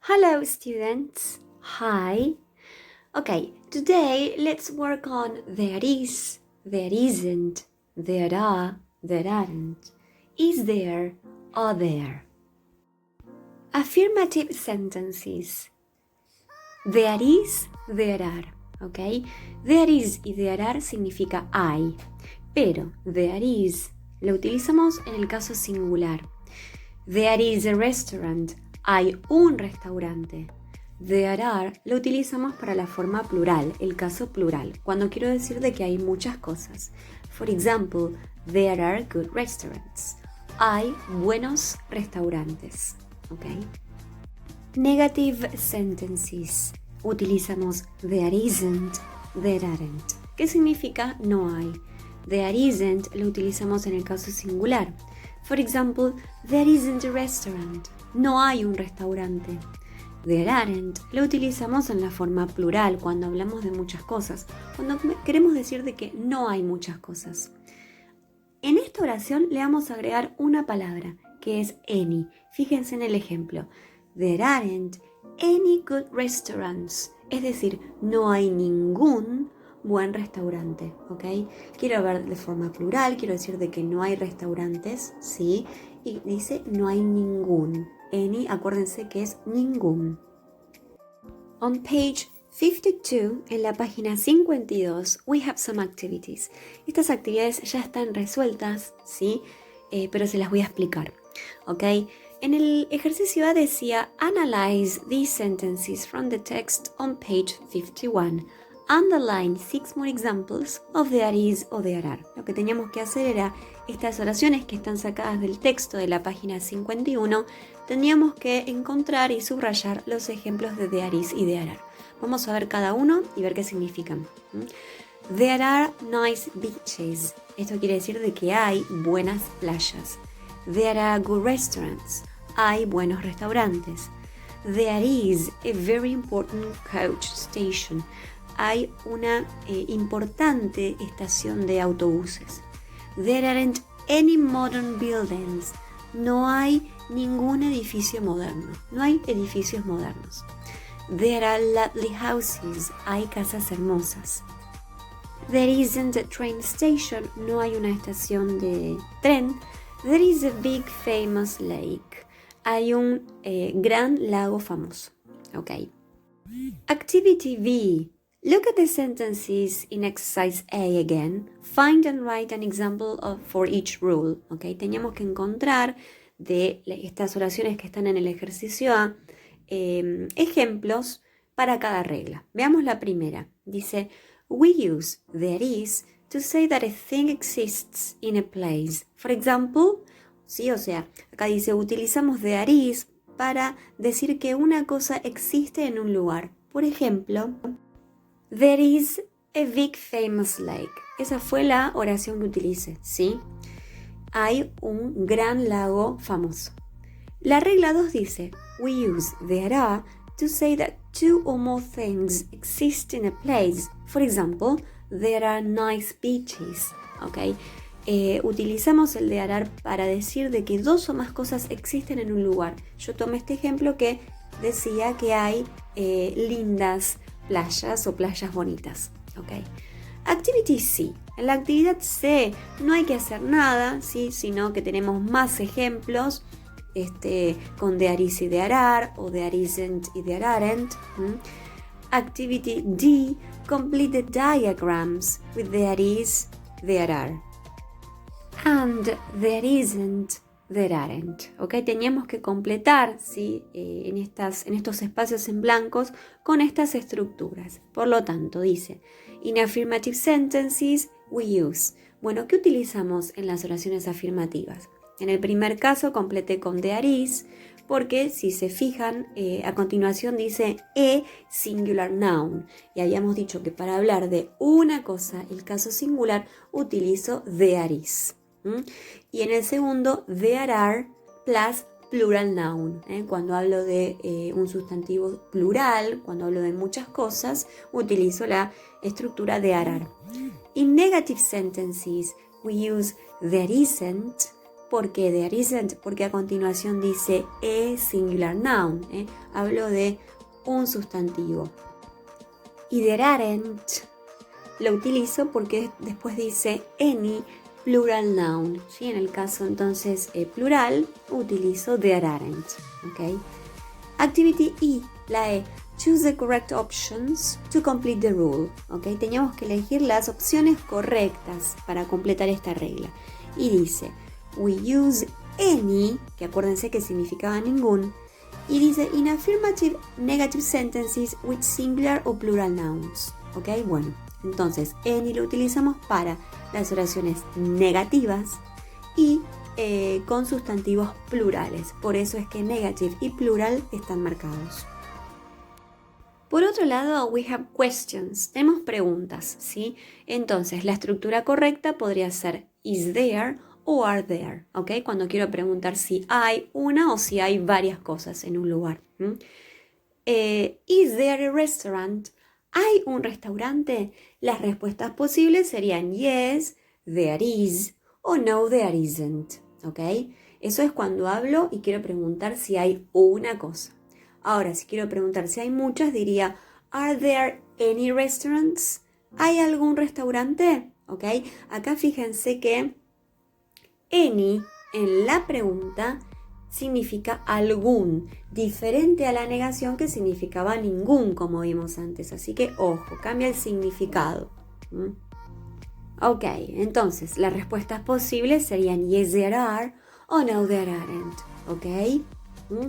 Hello students, hi. Okay, today let's work on there is, there isn't, there are, there aren't, is there, are there. Affirmative sentences. There is, there are, ok. There is y there are significa hay, pero there is lo utilizamos en el caso singular. There is a restaurant. Hay un restaurante. There are lo utilizamos para la forma plural, el caso plural, cuando quiero decir de que hay muchas cosas. For example, there are good restaurants. Hay buenos restaurantes. Okay? Negative sentences. Utilizamos there isn't, there aren't. ¿Qué significa no hay? There isn't lo utilizamos en el caso singular. For example, there isn't a restaurant. No hay un restaurante. There aren't lo utilizamos en la forma plural cuando hablamos de muchas cosas, cuando queremos decir de que no hay muchas cosas. En esta oración le vamos a agregar una palabra, que es any. Fíjense en el ejemplo. There aren't any good restaurants. Es decir, no hay ningún buen restaurante, ¿ok? Quiero ver de forma plural, quiero decir de que no hay restaurantes, ¿sí? Y dice no hay ningún. Any, acuérdense que es ningún. On page 52, en la página 52, we have some activities. Estas actividades ya están resueltas, ¿sí? Pero se las voy a explicar, ¿ok? En el ejercicio A decía, analyze these sentences from the text on page 51. Underline 6 more examples of there is o there are. Lo que teníamos que hacer era estas oraciones que están sacadas del texto de la página 51, teníamos que encontrar y subrayar los ejemplos de there is y there are. Vamos a ver cada uno y ver qué significan. There are nice beaches. Esto quiere decir de que hay buenas playas. There are good restaurants. Hay buenos restaurantes. There is a very important coach station. Hay una importante estación de autobuses. There aren't any modern buildings. No hay ningún edificio moderno. No hay edificios modernos. There are lovely houses. Hay casas hermosas. There isn't a train station. No hay una estación de tren. There is a big famous lake. Hay un gran lago famoso. Okay. Activity B. Look at the sentences in exercise A again. Find and write an example for each rule. Okay. Teníamos que encontrar de estas oraciones que están en el ejercicio A ejemplos para cada regla. Veamos la primera. Dice, we use there is to say that a thing exists in a place. For example, sí, o sea, acá dice, utilizamos there is para decir que una cosa existe en un lugar. Por ejemplo, there is a big famous lake. Esa fue la oración que utilicé, ¿sí? Hay un gran lago famoso. La regla 2 dice, we use there are to say that two or more things exist in a place. For example, there are nice beaches. Okay. Utilizamos el there are para decir de que dos o más cosas existen en un lugar. Yo tomé este ejemplo que decía que hay lindas playas o playas bonitas. Okay. Activity C. En la actividad C no hay que hacer nada, ¿sí? Sino que tenemos más ejemplos con there is y there are, o there isn't y there aren't. Activity D. Complete the diagrams with there is, there are. And there isn't, there aren't. ¿Okay? Teníamos que completar, ¿sí? en estos espacios en blancos con estas estructuras. Por lo tanto, dice, in affirmative sentences we use. Bueno, ¿qué utilizamos en las oraciones afirmativas? En el primer caso completé con there is, porque si se fijan, a continuación dice a singular noun. Y habíamos dicho que para hablar de una cosa, el caso singular, utilizo there is. Y en el segundo, there are plus plural noun. Cuando hablo de un sustantivo plural, cuando hablo de muchas cosas, utilizo la estructura de are. In negative sentences, we use there isn't, ¿Por qué there isn't? Porque a continuación dice a singular noun. Hablo de un sustantivo. Y there aren't lo utilizo porque después dice any plural noun. ¿Sí? En el caso entonces plural, utilizo there aren't. ¿Okay? Activity E, la E. Choose the correct options to complete the rule. ¿Okay? Teníamos que elegir las opciones correctas para completar esta regla. Y dice, we use any, que acuérdense que significaba ningún, y dice in affirmative negative sentences with singular o plural nouns. ¿Ok? Bueno, entonces any lo utilizamos para las oraciones negativas y con sustantivos plurales. Por eso es que negative y plural están marcados. Por otro lado, we have questions. Tenemos preguntas, ¿sí? Entonces, la estructura correcta podría ser is there o are there, ¿ok? Cuando quiero preguntar si hay una o si hay varias cosas en un lugar. Is there a restaurant? ¿Hay un restaurante? Las respuestas posibles serían yes, there is o no, there isn't, ¿ok? Eso es cuando hablo y quiero preguntar si hay una cosa. Ahora, si quiero preguntar si hay muchas, diría, ¿are there any restaurants? ¿Hay algún restaurante? ¿Ok? Acá fíjense que any en la pregunta significa algún, diferente a la negación que significaba ningún, como vimos antes. Así que, ojo, cambia el significado. Ok, entonces, las respuestas posibles serían yes, there are o no, there aren't. ¿Ok?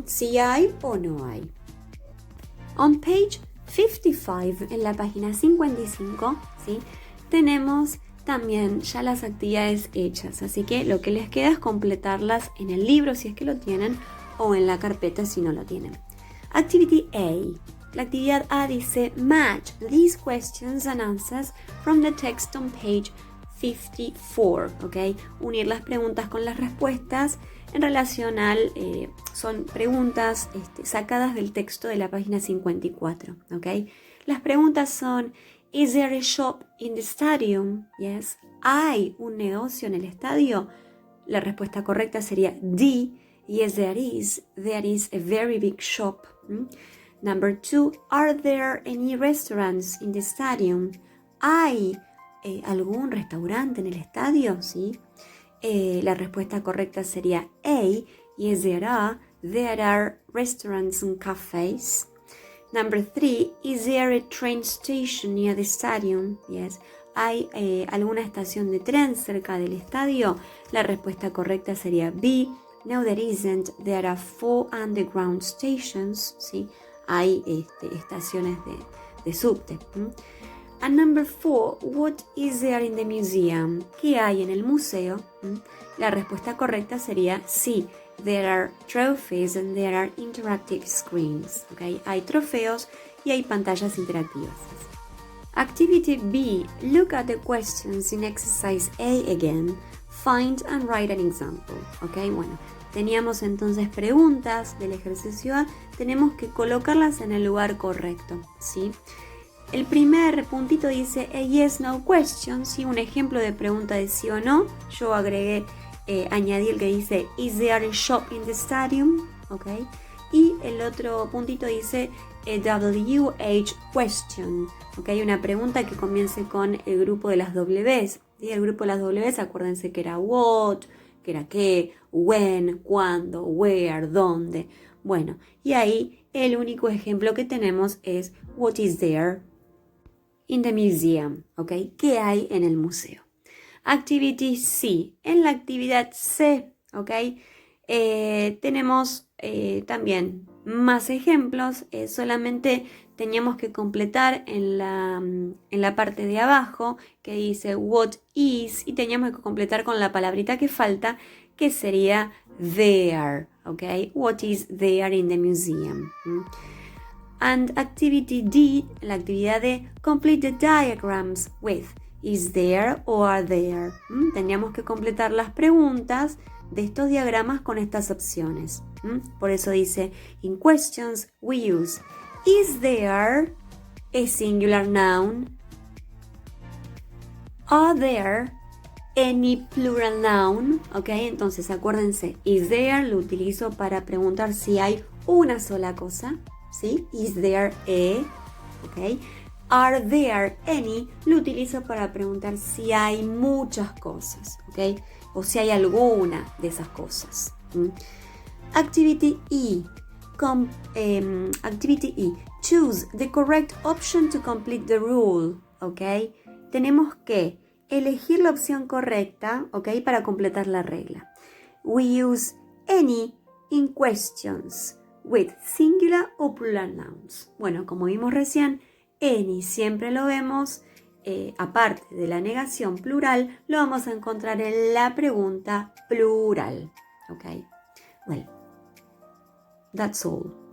Si hay o no hay. On page 55, en la página 55, ¿sí? Tenemos también ya las actividades hechas, así que lo que les queda es completarlas en el libro si es que lo tienen o en la carpeta si no lo tienen. Activity A. La actividad A dice match these questions and answers from the text on page 54, ¿ok? Unir las preguntas con las respuestas en relación al, son preguntas sacadas del texto de la página 54, ¿ok? Las preguntas son, is there a shop in the stadium? Yes. ¿Hay un negocio en el estadio? La respuesta correcta sería D. Yes, there is. There is a very big shop. Number 2, are there any restaurants in the stadium? ¿Hay algún restaurante en el estadio? ¿Sí? La respuesta correcta sería A. Yes, there are. There are restaurants and cafes. Number 3, is there a train station near the stadium? Yes. ¿Hay alguna estación de tren cerca del estadio? La respuesta correcta sería B. No, there isn't. There are 4 underground stations. ¿Sí? Hay estaciones de subte. And number 4, what is there in the museum? ¿Qué hay en el museo? La respuesta correcta sería sí. There are trophies and there are interactive screens. ¿Okay? Hay trofeos y hay pantallas interactivas. Activity B. Look at the questions in exercise A again. Find and write an example. ¿Okay? Bueno, teníamos entonces preguntas del ejercicio A. Tenemos que colocarlas en el lugar correcto. ¿Sí? El primer puntito dice a yes, no question, ¿sí? Un ejemplo de pregunta de sí o no. Yo añadí el que dice is there a shop in the stadium? ¿Okay? Y el otro puntito dice a WH question, ¿okay? Una pregunta que comience con el grupo de las Ws. ¿Sí? El grupo de las Ws, acuérdense que era what, que era qué, when, cuándo, where, dónde. Bueno, y ahí el único ejemplo que tenemos es what is there in the museum, ¿ok? ¿Qué hay en el museo? Activity C. En la actividad C, ¿ok? Tenemos también más ejemplos. Solamente teníamos que completar en la parte de abajo que dice what is y teníamos que completar con la palabrita que falta que sería there, ¿ok? What is there in the museum? And activity D, la actividad de complete the diagrams with is there or are there. Tendríamos que completar las preguntas de estos diagramas con estas opciones. Por eso dice, in questions we use is there a singular noun? Are there any plural noun, ¿ok? Entonces acuérdense, is there lo utilizo para preguntar si hay una sola cosa, ¿sí? Is there a, ¿ok? Are there any lo utilizo para preguntar si hay muchas cosas, ¿ok? O si hay alguna de esas cosas. Activity E. Activity E. Choose the correct option to complete the rule, ¿ok? Tenemos que elegir la opción correcta, ¿ok? Para completar la regla. We use any in questions with singular o plural nouns. Bueno, como vimos recién, any siempre lo vemos, aparte de la negación plural, lo vamos a encontrar en la pregunta plural, ¿ok? Well, that's all.